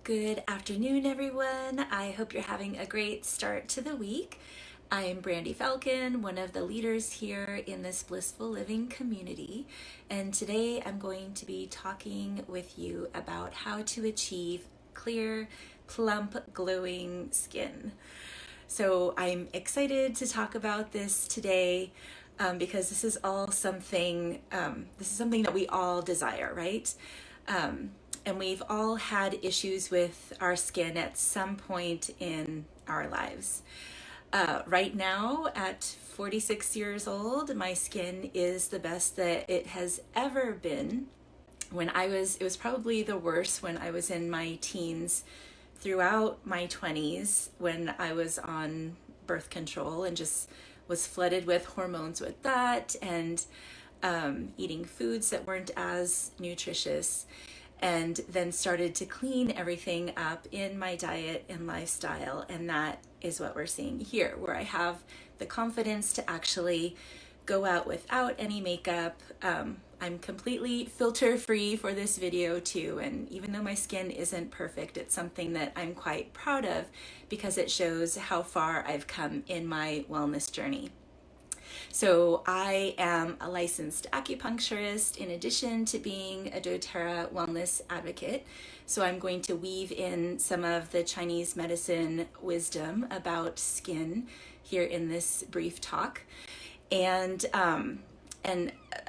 Good afternoon, everyone. I hope you're having a great start to the week. I am Brandy Falcon, one of the leaders here in this blissful living community. And today I'm going to be talking with you about how to achieve clear, plump, glowing skin. So I'm excited to talk about this today because this is something that we all desire, right? And we've all had issues with our skin at some point in our lives. Right now, at 46 years old, my skin is the best that it has ever been. It was probably the worst when I was in my teens, throughout my 20s, when I was on birth control and just was flooded with hormones with that, and eating foods that weren't as nutritious, and then started to clean everything up in my diet and lifestyle. And that is what we're seeing here, where I have the confidence to actually go out without any makeup. I'm completely filter free for this video too, and even though my skin isn't perfect, it's something that I'm quite proud of because it shows how far I've come in my wellness journey. So I am a licensed acupuncturist in addition to being a doTERRA wellness advocate. So I'm going to weave in some of the Chinese medicine wisdom about skin here in this brief talk, and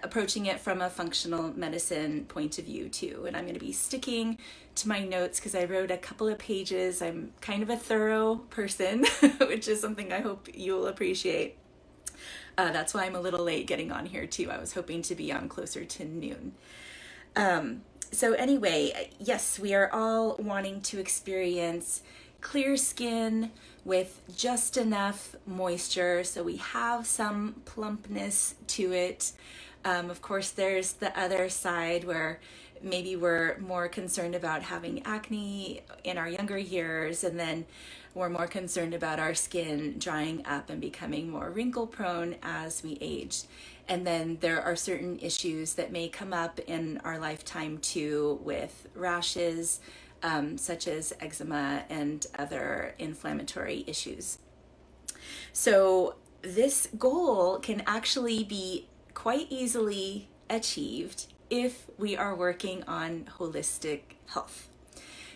approaching it from a functional medicine point of view too. And I'm going to be sticking to my notes because I wrote a couple of pages. I'm kind of a thorough person, which is something I hope you'll appreciate. That's why I'm a little late getting on here too. I was hoping to be on closer to noon. So anyway, yes, we are all wanting to experience clear skin with just enough moisture so we have some plumpness to it. Of course, there's the other side where maybe we're more concerned about having acne in our younger years, and then we're more concerned about our skin drying up and becoming more wrinkle prone as we age. And then there are certain issues that may come up in our lifetime too, with rashes, such as eczema and other inflammatory issues. So this goal can actually be quite easily achieved if we are working on holistic health.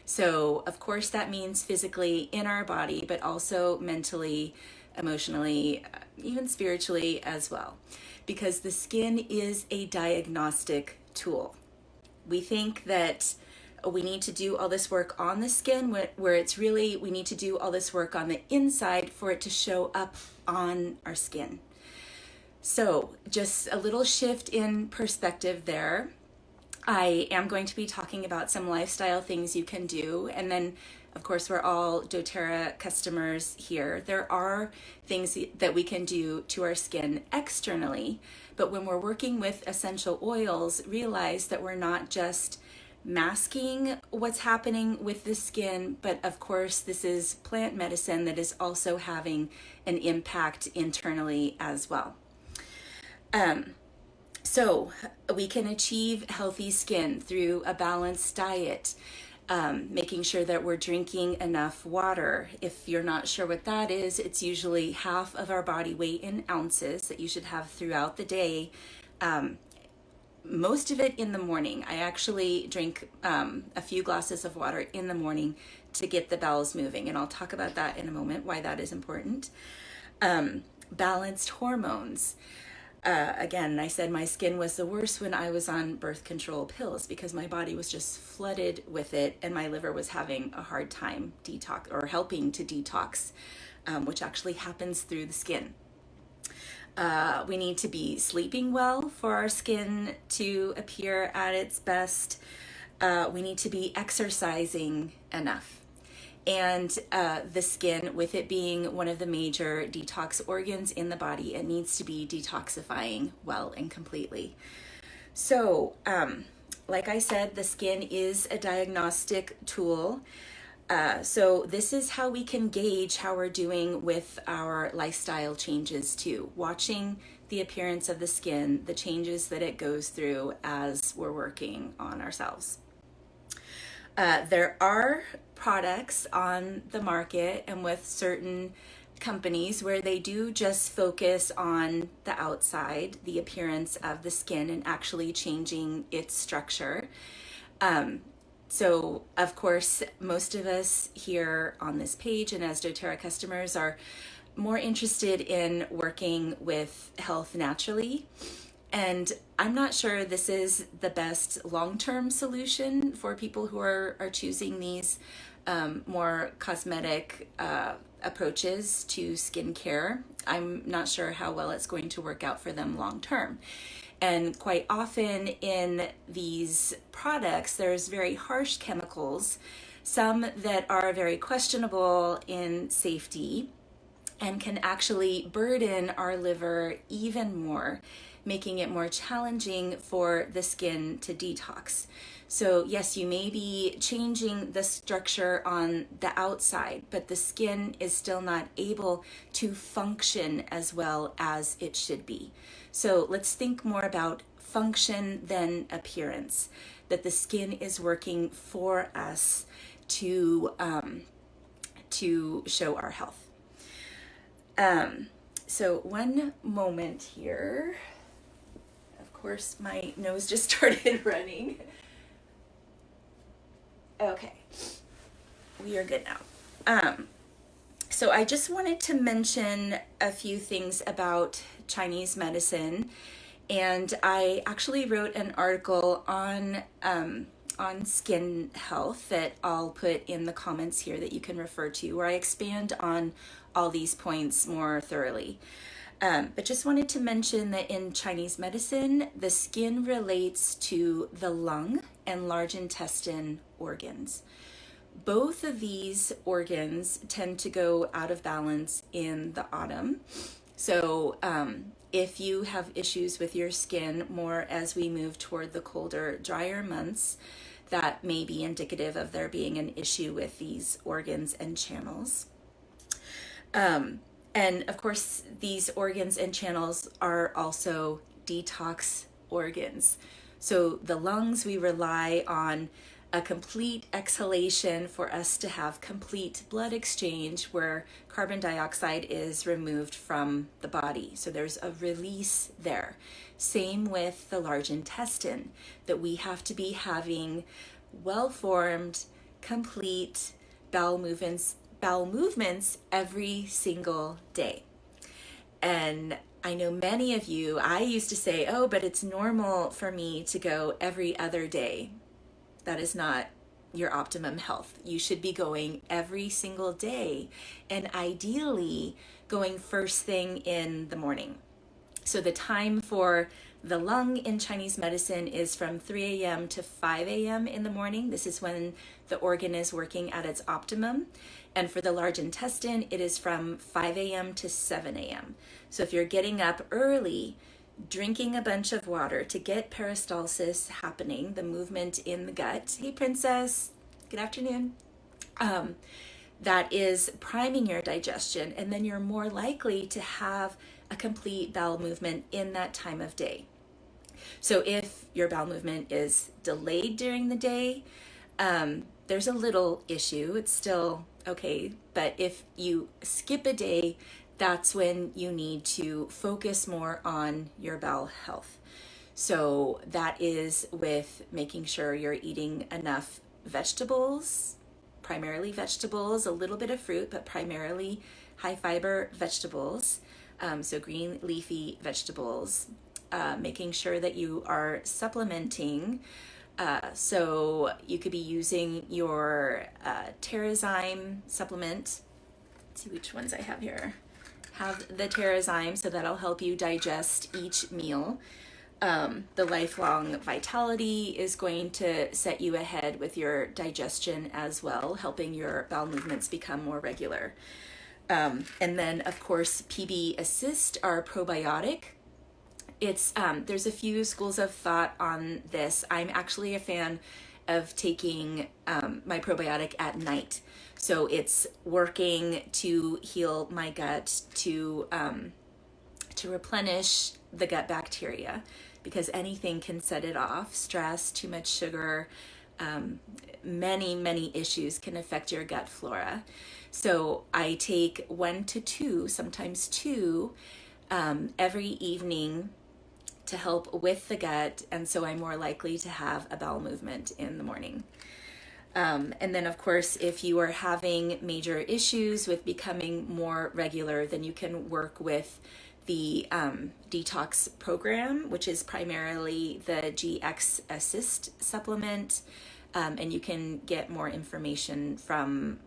So, of course, that means physically in our body, but also mentally, emotionally, even spiritually as well, because the skin is a diagnostic tool. We think that we need to do all this work on the skin, where it's really, we need to do all this work on the inside for it to show up on our skin. So, just a little shift in perspective there. I am going to be talking about some lifestyle things you can do. And then, of course, we're all doTERRA customers here. There are things that we can do to our skin externally. But when we're working with essential oils, realize that we're not just masking what's happening with the skin, but of course, this is plant medicine that is also having an impact internally as well. So we can achieve healthy skin through a balanced diet, making sure that we're drinking enough water. If you're not sure what that is, it's usually half of our body weight in ounces that you should have throughout the day. Most of it in the morning. I actually drink a few glasses of water in the morning to get the bowels moving, and I'll talk about that in a moment, why that is important. Balanced hormones. Again, I said my skin was the worst when I was on birth control pills because my body was just flooded with it, and my liver was having a hard time helping to detox, which actually happens through the skin. We need to be sleeping well for our skin to appear at its best. We need to be exercising enough. And the skin, with it being one of the major detox organs in the body, it needs to be detoxifying well and completely. So, like I said, the skin is a diagnostic tool. So this is how we can gauge how we're doing with our lifestyle changes too. Watching the appearance of the skin, the changes that it goes through as we're working on ourselves. There are products on the market and with certain companies where they do just focus on the outside, the appearance of the skin, and actually changing its structure. So of course, most of us here on this page and as doTERRA customers are more interested in working with health naturally. And I'm not sure this is the best long-term solution for people who are choosing these more cosmetic approaches to skincare. I'm not sure how well it's going to work out for them long-term. And quite often in these products, there's very harsh chemicals, some that are very questionable in safety and can actually burden our liver even more, making it more challenging for the skin to detox. So yes, you may be changing the structure on the outside, but the skin is still not able to function as well as it should be. So let's think more about function than appearance, that the skin is working for us to show our health. So one moment here. Of course, my nose just started running. Okay, we are good now. So I just wanted to mention a few things about Chinese medicine, and I actually wrote an article on skin health that I'll put in the comments here that you can refer to, where I expand on all these points more thoroughly. But just wanted to mention that in Chinese medicine, the skin relates to the lung and large intestine organs. Both of these organs tend to go out of balance in the autumn. So if you have issues with your skin more as we move toward the colder, drier months, that may be indicative of there being an issue with these organs and channels. And of course, these organs and channels are also detox organs. So the lungs, we rely on a complete exhalation for us to have complete blood exchange where carbon dioxide is removed from the body. So there's a release there. Same with the large intestine, that we have to be having well-formed, complete bowel movements every single day. And I know many of you, I used to say, oh, but it's normal for me to go every other day. That is not your optimum health. You should be going every single day, and ideally going first thing in the morning. So the time for the lung in Chinese medicine is from 3 a.m. to 5 a.m. in the morning. This is when the organ is working at its optimum. And for the large intestine, it is from 5 a.m. to 7 a.m. So if you're getting up early, drinking a bunch of water to get peristalsis happening, the movement in the gut. Hey, princess, good afternoon. That is priming your digestion, and then you're more likely to have a complete bowel movement in that time of day. So if your bowel movement is delayed during the day, there's a little issue. It's still okay, but if you skip a day, that's when you need to focus more on your bowel health. So that is with making sure you're eating enough vegetables, primarily vegetables, a little bit of fruit, but primarily high fiber vegetables. So green leafy vegetables, making sure that you are supplementing. So you could be using your Terrazyme supplement. Let's see which ones I have here. Have the Terrazyme, so that'll help you digest each meal. The Lifelong Vitality is going to set you ahead with your digestion as well, helping your bowel movements become more regular. And then, of course, PB Assist, our probiotic. It's there's a few schools of thought on this. I'm actually a fan of taking my probiotic at night. So it's working to heal my gut, to replenish the gut bacteria, because anything can set it off. Stress, too much sugar, many issues can affect your gut flora. So I take 1 to 2, sometimes 2, every evening to help with the gut, and so I'm more likely to have a bowel movement in the morning. And then, of course, if you are having major issues with becoming more regular, then you can work with the detox program, which is primarily the GX Assist supplement. And you can get more information from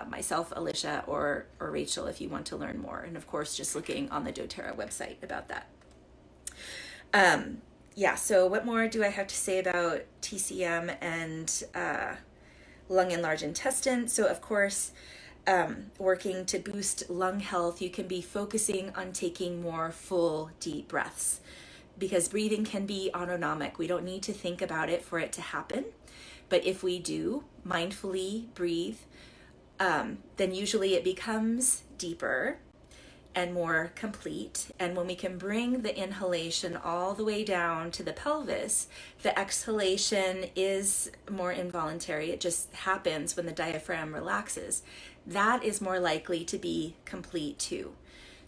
myself, Alicia, or Rachel if you want to learn more. And of course, just looking on the doTERRA website about that. Yeah, so what more do I have to say about TCM and lung and large intestine? So of course, working to boost lung health, you can be focusing on taking more full, deep breaths, because breathing can be autonomic. We don't need to think about it for it to happen. But if we do mindfully breathe, then usually it becomes deeper and more complete. And when we can bring the inhalation all the way down to the pelvis, the exhalation is more involuntary. It just happens when the diaphragm relaxes. That is more likely to be complete too.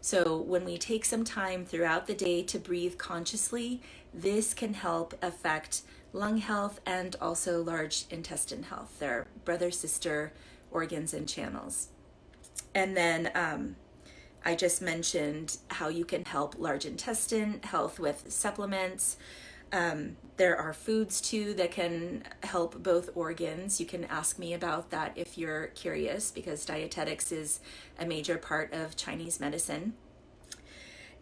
So when we take some time throughout the day to breathe consciously, this can help affect lung health and also large intestine health. They're brother-sister organs and channels. And then I just mentioned how you can help large intestine health with supplements. There are foods too that can help both organs. You can ask me about that if you're curious, because dietetics is a major part of Chinese medicine.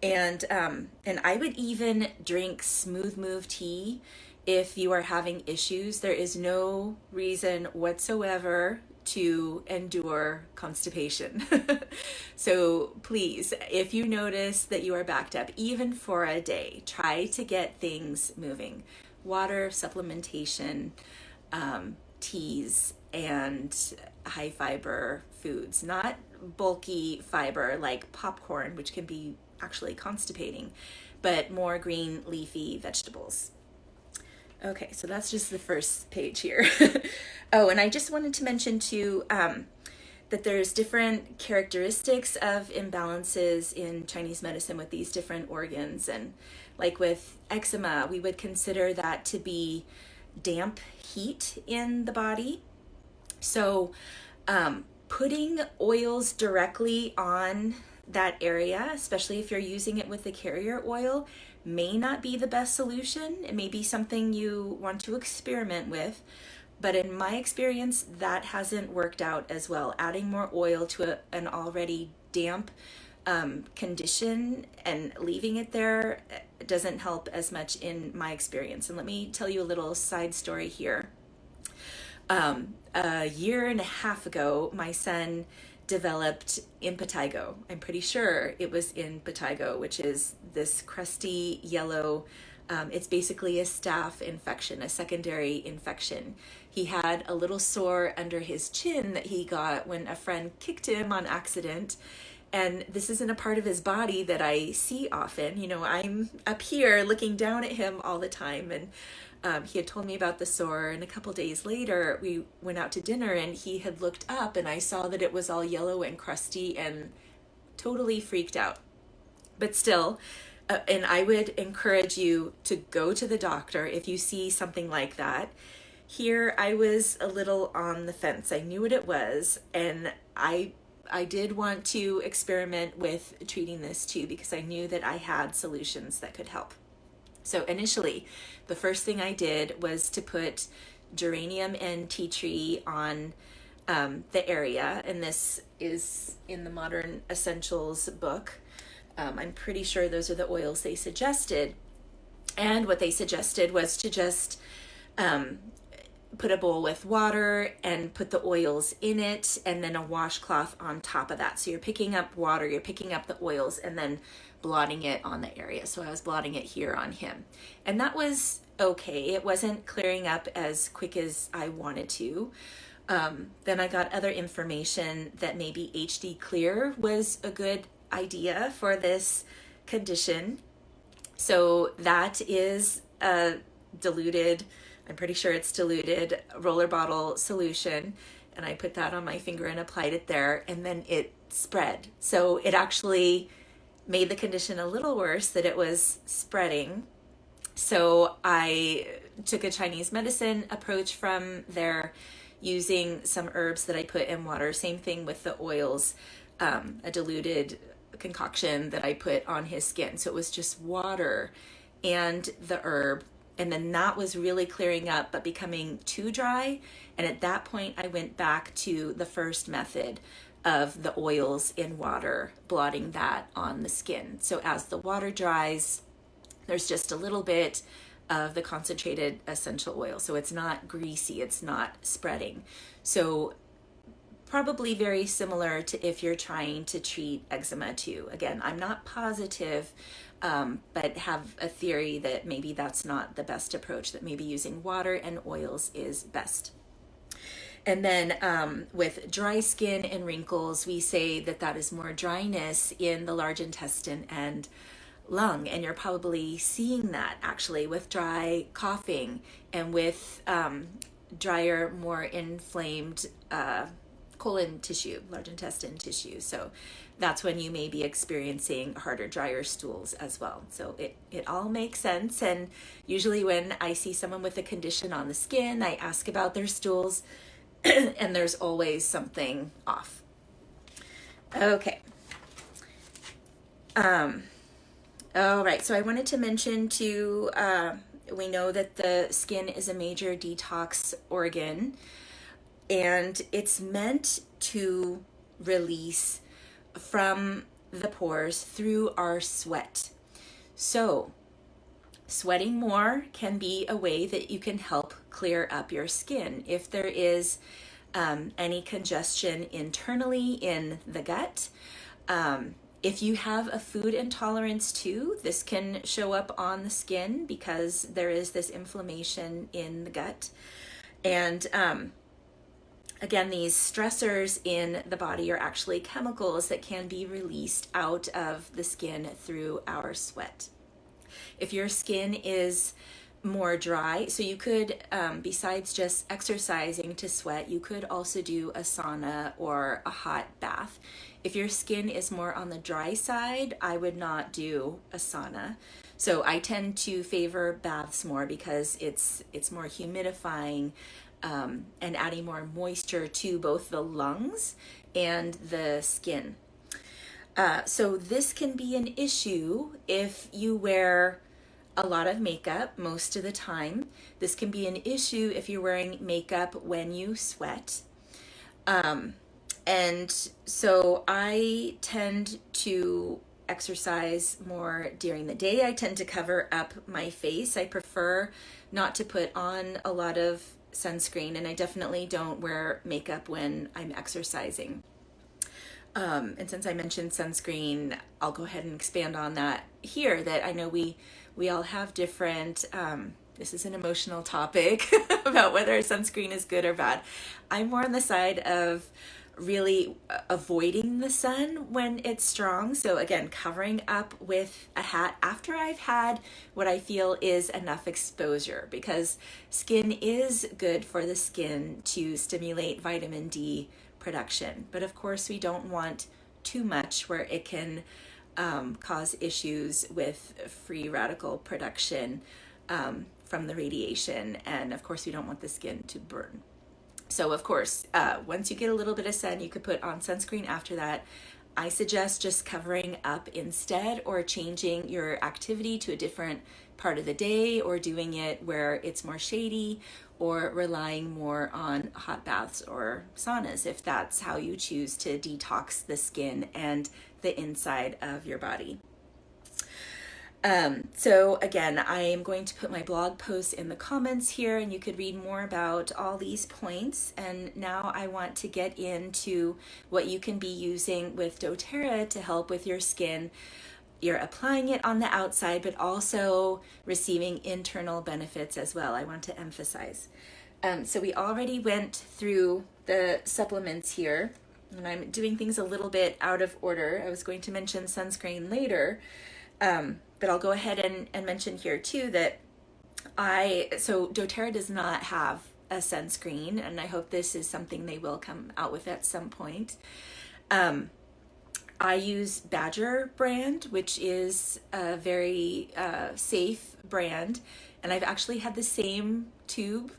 And I would even drink smooth move tea if you are having issues. There is no reason whatsoever to endure constipation. So please, if you notice that you are backed up, even for a day, try to get things moving. Water, supplementation, teas, and high fiber foods, not bulky fiber like popcorn, which can be actually constipating, but more green leafy vegetables. Okay, so that's just the first page here. Oh, and I just wanted to mention too that there's different characteristics of imbalances in Chinese medicine with these different organs. And like with eczema, we would consider that to be damp heat in the body. So putting oils directly on that area, especially if you're using it with the carrier oil, may not be the best solution. It may be something you want to experiment with, but in my experience, that hasn't worked out as well. Adding more oil to an already damp condition and leaving it there doesn't help as much in my experience. And let me tell you a little side story here. A year and a half ago, my son developed impetigo. I'm pretty sure it was impetigo, which is this crusty yellow, it's basically a staph infection, a secondary infection. He had a little sore under his chin that he got when a friend kicked him on accident. And this isn't a part of his body that I see often. You know, I'm up here looking down at him all the time. And he had told me about the sore, and a couple days later we went out to dinner and he had looked up and I saw that it was all yellow and crusty and totally freaked out. But still, and I would encourage you to go to the doctor if you see something like that. Here I was a little on the fence. I knew what it was, and I did want to experiment with treating this too, because I knew that I had solutions that could help. So initially, the first thing I did was to put geranium and tea tree on the area, and this is in the Modern Essentials book. I'm pretty sure those are the oils they suggested. And what they suggested was to just put a bowl with water and put the oils in it, and then a washcloth on top of that. So you're picking up water, you're picking up the oils, and then blotting it on the area. So I was blotting it here on him. And that was okay. It wasn't clearing up as quick as I wanted to. Then I got other information that maybe HD Clear was a good idea for this condition. So that is a diluted, I'm pretty sure it's diluted roller bottle solution. And I put that on my finger and applied it there, and then it spread. So it actually made the condition a little worse that it was spreading. So I took a Chinese medicine approach from there, using some herbs that I put in water. Same thing with the oils, a diluted concoction that I put on his skin. So it was just water and the herb. And then that was really clearing up, but becoming too dry. And at that point, I went back to the first method of the oils in water, blotting that on the skin. So as the water dries, there's just a little bit of the concentrated essential oil. So it's not greasy, it's not spreading. So probably very similar to if you're trying to treat eczema too. Again, I'm not positive, but have a theory that maybe that's not the best approach, that maybe using water and oils is best. And then with dry skin and wrinkles, we say that that is more dryness in the large intestine and lung. And you're probably seeing that actually with dry coughing and with drier, more inflamed colon tissue, large intestine tissue. So that's when you may be experiencing harder, drier stools as well. So it all makes sense. And usually when I see someone with a condition on the skin, I ask about their stools and there's always something off. Okay. All right, so I wanted to mention too, we know that the skin is a major detox organ, and it's meant to release from the pores through our sweat. So sweating more can be a way that you can help clear up your skin. If there is any congestion internally in the gut, if you have a food intolerance too, this can show up on the skin because there is this inflammation in the gut. And again, these stressors in the body are actually chemicals that can be released out of the skin through our sweat. If your skin is more dry, so you could, besides just exercising to sweat, you could also do a sauna or a hot bath. If your skin is more on the dry side, I would not do a sauna. So I tend to favor baths more because it's more humidifying and adding more moisture to both the lungs and the skin. So this can be an issue if you wear a lot of makeup most of the time. This can be an issue if you're wearing makeup when you sweat. And so I tend to exercise more during the day. I tend to cover up my face. I prefer not to put on a lot of sunscreen, and I definitely don't wear makeup when I'm exercising. And since I mentioned sunscreen, I'll go ahead and expand on that here, that I know we all have different, this is an emotional topic about whether sunscreen is good or bad. I'm more on the side of really avoiding the sun when it's strong. So again, covering up with a hat after I've had what I feel is enough exposure, because skin is good for the skin to stimulate vitamin D production. But of course, we don't want too much where it can cause issues with free radical production from the radiation. And of course, we don't want the skin to burn. So of course, once you get a little bit of sun, you could put on sunscreen after that. I suggest just covering up instead, or changing your activity to a different part of the day, or doing it where it's more shady, or relying more on hot baths or saunas if that's how you choose to detox the skin and the inside of your body. So again, I am going to put my blog post in the comments here, and you could read more about all these points. And now I want to get into what you can be using with doTERRA to help with your skin. You're applying it on the outside, but also receiving internal benefits as well, I want to emphasize. So we already went through the supplements here, and I'm doing things a little bit out of order. I was going to mention sunscreen later, but I'll go ahead and mention here too that So doTERRA does not have a sunscreen, and I hope this is something they will come out with at some point. I use Badger brand, which is a very safe brand, and I've actually had the same tube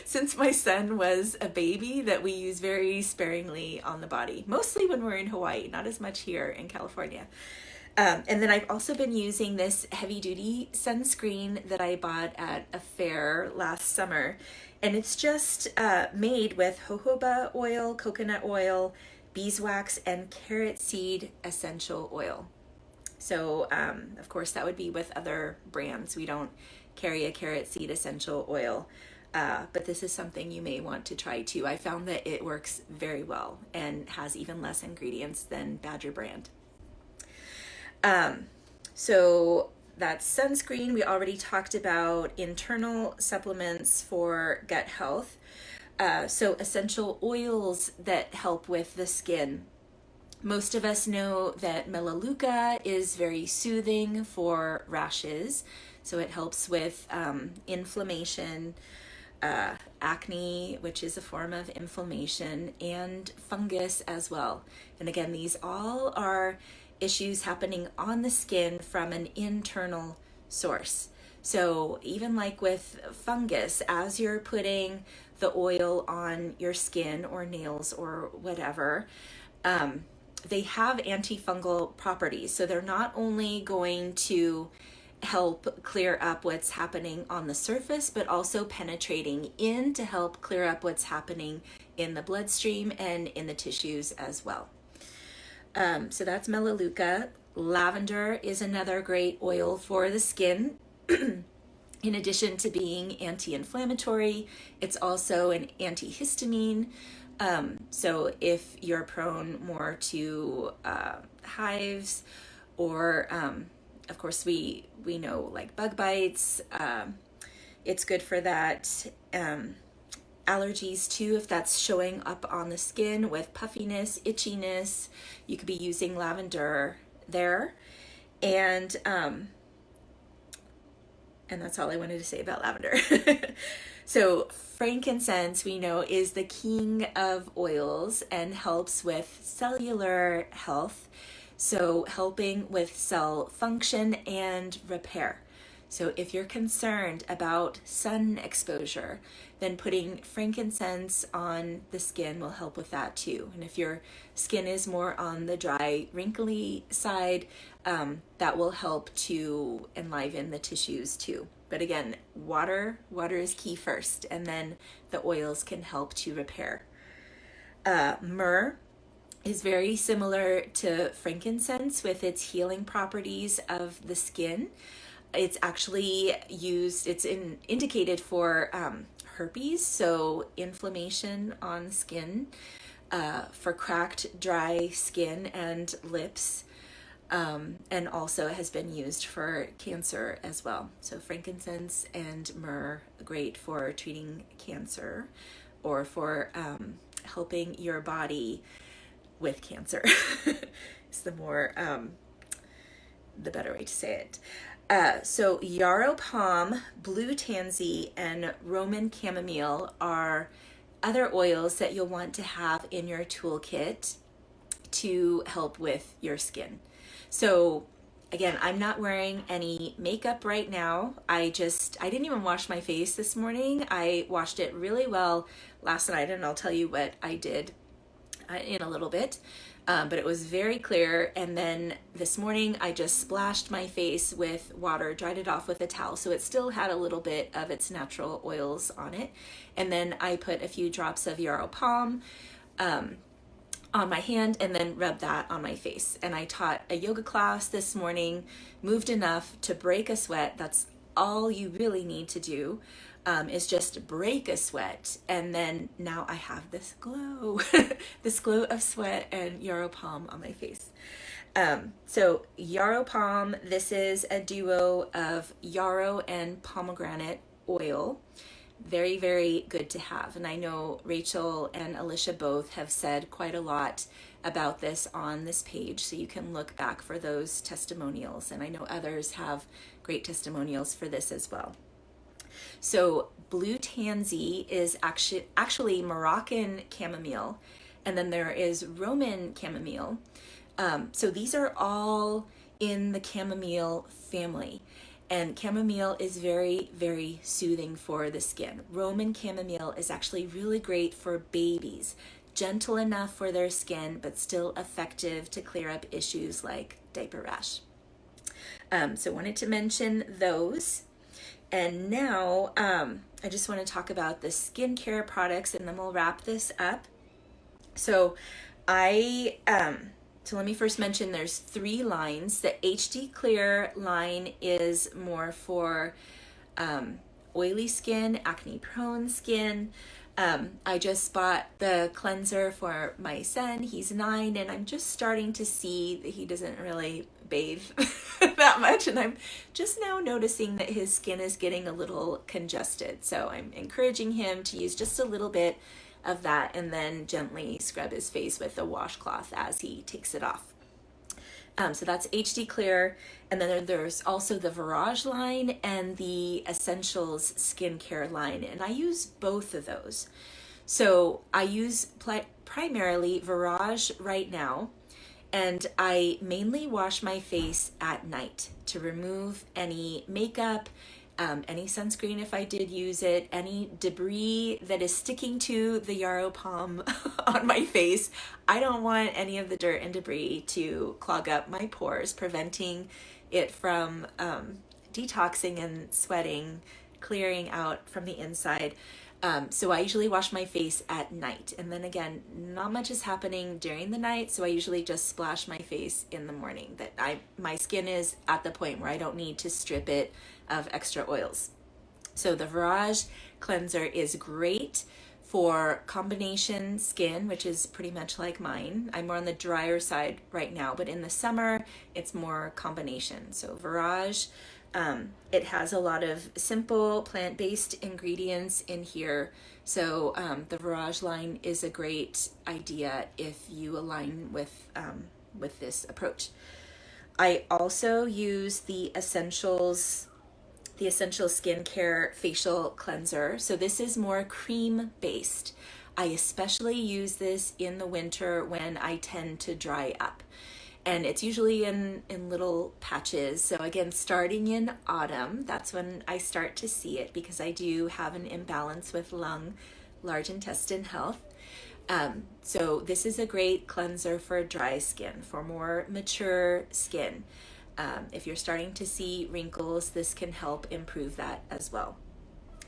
since my son was a baby that we use very sparingly on the body, mostly when we're in Hawaii, not as much here in California. And then I've also been using this heavy duty sunscreen that I bought at a fair last summer. And it's just made with jojoba oil, coconut oil, beeswax, and carrot seed essential oil. So, of course, that would be with other brands. We don't carry a carrot seed essential oil. But this is something you may want to try too. I found that it works very well and has even less ingredients than Badger brand. So that's sunscreen. We already talked about internal supplements for gut health. So essential oils that help with the skin. Most of us know that melaleuca is very soothing for rashes. So it helps with inflammation, acne, which is a form of inflammation, and fungus as well. And again, these all are issues happening on the skin from an internal source. So even like with fungus, as you're putting the oil on your skin or nails or whatever, they have antifungal properties. So they're not only going to help clear up what's happening on the surface, but also penetrating in to help clear up what's happening in the bloodstream and in the tissues as well. So that's melaleuca. Lavender is another great oil for the skin. In addition to being anti-inflammatory, it's also an antihistamine. So if you're prone more to hives, or of course we know like bug bites, it's good for that. Allergies too, if that's showing up on the skin with puffiness, itchiness, you could be using lavender there. And that's all I wanted to say about lavender. So frankincense, we know, is the king of oils and helps with cellular health. So helping with cell function and repair. So if you're concerned about sun exposure, then putting frankincense on the skin will help with that too. And if your skin is more on the dry, wrinkly side, that will help to enliven the tissues too. But again, water is key first, and then the oils can help to repair. Myrrh is very similar to frankincense with its healing properties of the skin. It's actually used, indicated for herpes, so inflammation on skin, for cracked, dry skin and lips, and also has been used for cancer as well. So frankincense and myrrh, great for treating cancer or for helping your body with cancer. It's the better way to say it. So yarrow palm, blue tansy, and Roman chamomile are other oils that you'll want to have in your toolkit to help with your skin. So again, I'm not wearing any makeup right now. I didn't even wash my face this morning. I washed it really well last night, and I'll tell you what I did in a little bit. But it was very clear. And then this morning I just splashed my face with water, dried it off with a towel. So it still had a little bit of its natural oils on it. And then I put a few drops of yarrow palm on my hand and then rubbed that on my face. And I taught a yoga class this morning, moved enough to break a sweat. That's all you really need to do. Is just break a sweat, and then now I have this glow, this glow of sweat and yarrow palm on my face. So yarrow palm, this is a duo of yarrow and pomegranate oil. Very, very good to have. And I know Rachel and Alicia both have said quite a lot about this on this page, so you can look back for those testimonials. And I know others have great testimonials for this as well. So blue tansy is actually Moroccan chamomile, and then there is Roman chamomile. So these are all in the chamomile family. And chamomile is very, very soothing for the skin. Roman chamomile is actually really great for babies, gentle enough for their skin, but still effective to clear up issues like diaper rash. So wanted to mention those. And now I just want to talk about the skincare products, and then we'll wrap this up. So so let me first mention there's 3 lines. The HD Clear line is more for oily skin, acne prone skin. I just bought the cleanser for my son. He's 9, and I'm just starting to see that he doesn't really bathe that much, and I'm just now noticing that his skin is getting a little congested. So I'm encouraging him to use just a little bit of that and then gently scrub his face with a washcloth as he takes it off. So that's HD Clear, and then there's also the Virage line and the Essentials skincare line, and I use both of those. So I use primarily Virage right now, and I mainly wash my face at night to remove any makeup, any sunscreen if I did use it, any debris that is sticking to the yarrow palm on my face. I don't want any of the dirt and debris to clog up my pores, preventing it from detoxing and sweating, clearing out from the inside. So I usually wash my face at night, and then again, not much is happening during the night, so I usually just splash my face in the morning. My skin is at the point where I don't need to strip it of extra oils. So the Virage cleanser is great for combination skin, which is pretty much like mine. I'm more on the drier side right now, but in the summer, it's more combination. So Virage, it has a lot of simple plant-based ingredients in here. So the Virage line is a great idea if you align with this approach. I also use the Essential Skincare Facial Cleanser. So this is more cream-based. I especially use this in the winter when I tend to dry up. And it's usually in little patches. So again, starting in autumn, that's when I start to see it, because I do have an imbalance with large intestine health. So this is a great cleanser for dry skin, for more mature skin. If you're starting to see wrinkles, this can help improve that as well.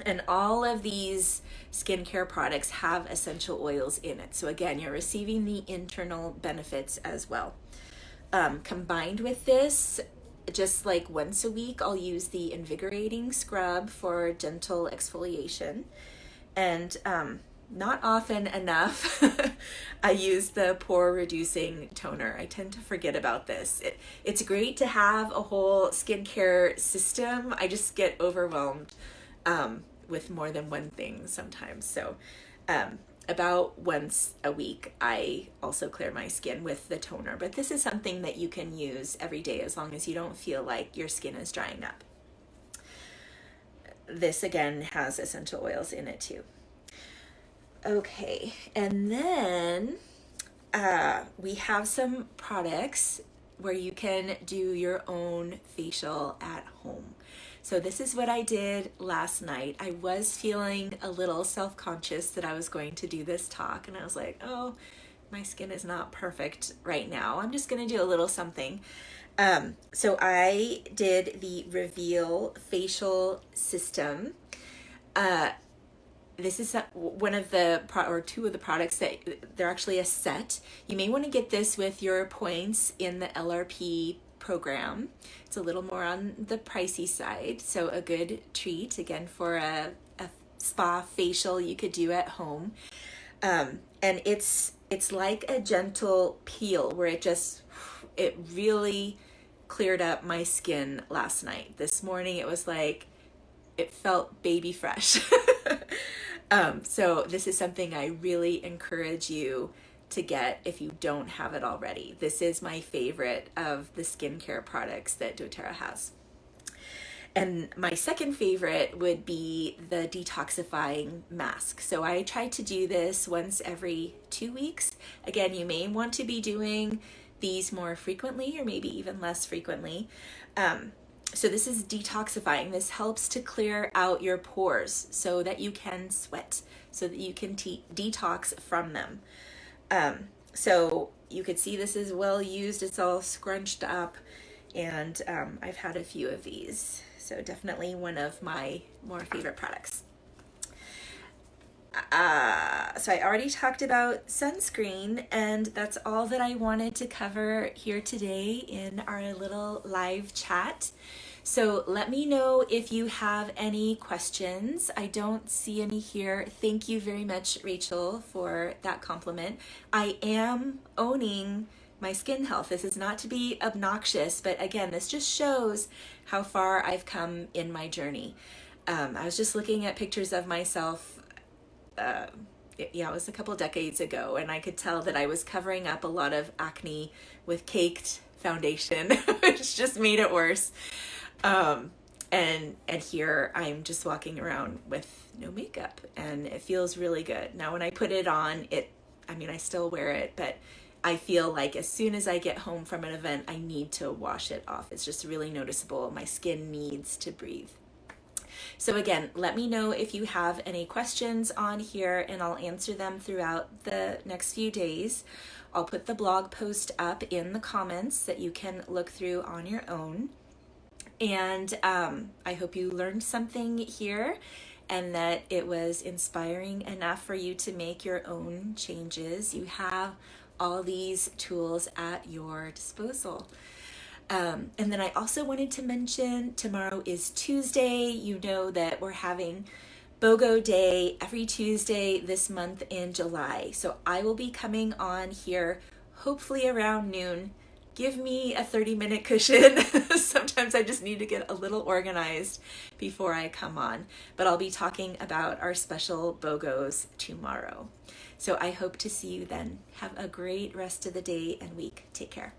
And all of these skincare products have essential oils in it. So again, you're receiving the internal benefits as well. Combined with this, just like once a week, I'll use the invigorating scrub for gentle exfoliation. And not often enough, I use the pore reducing toner. I tend to forget about this. It's great to have a whole skincare system. I just get overwhelmed with more than one thing sometimes. So about once a week, I also clear my skin with the toner. But this is something that you can use every day as long as you don't feel like your skin is drying up. This again has essential oils in it too. Okay, and then we have some products where you can do your own facial at home. So this is what I did last night. I was feeling a little self-conscious that I was going to do this talk, and I was like, oh, my skin is not perfect right now. I'm just going to do a little something. So I did the Reveal Facial System. This is one of the, or two of the products that they're actually a set. You may want to get this with your points in the LRP program. It's a little more on the pricey side, so a good treat, again, for a spa facial you could do at home. And it's like a gentle peel where it really cleared up my skin last night. This morning it was like, it felt baby fresh. So this is something I really encourage you to get if you don't have it already. This is my favorite of the skincare products that doTERRA has. And my second favorite would be the detoxifying mask. So I try to do this once every 2 weeks. Again, you may want to be doing these more frequently or maybe even less frequently. So this is detoxifying. This helps to clear out your pores so that you can sweat, so that you can detox from them. So you could see this is well used. It's all scrunched up, and I've had a few of these. So definitely one of my more favorite products. So I already talked about sunscreen, and that's all that I wanted to cover here today in our little live chat. So let me know if you have any questions. I don't see any here. Thank you very much, Rachel, for that compliment. I am owning my skin health. This is not to be obnoxious, but again, this just shows how far I've come in my journey. I was just looking at pictures of myself, it was a couple decades ago, and I could tell that I was covering up a lot of acne with caked foundation, which just made it worse. And here I'm just walking around with no makeup, and it feels really good. Now, when I put it on, I still wear it, but I feel like as soon as I get home from an event, I need to wash it off. It's just really noticeable. My skin needs to breathe. So again, let me know if you have any questions on here, and I'll answer them throughout the next few days. I'll put the blog post up in the comments that you can look through on your own. And I hope you learned something here, and that it was inspiring enough for you to make your own changes. You have all these tools at your disposal. And then I also wanted to mention tomorrow is Tuesday. You know that we're having BOGO Day every Tuesday this month in July. So I will be coming on here hopefully around noon. Give me a 30-minute cushion. Sometimes I just need to get a little organized before I come on. But I'll be talking about our special BOGOs tomorrow. So I hope to see you then. Have a great rest of the day and week. Take care.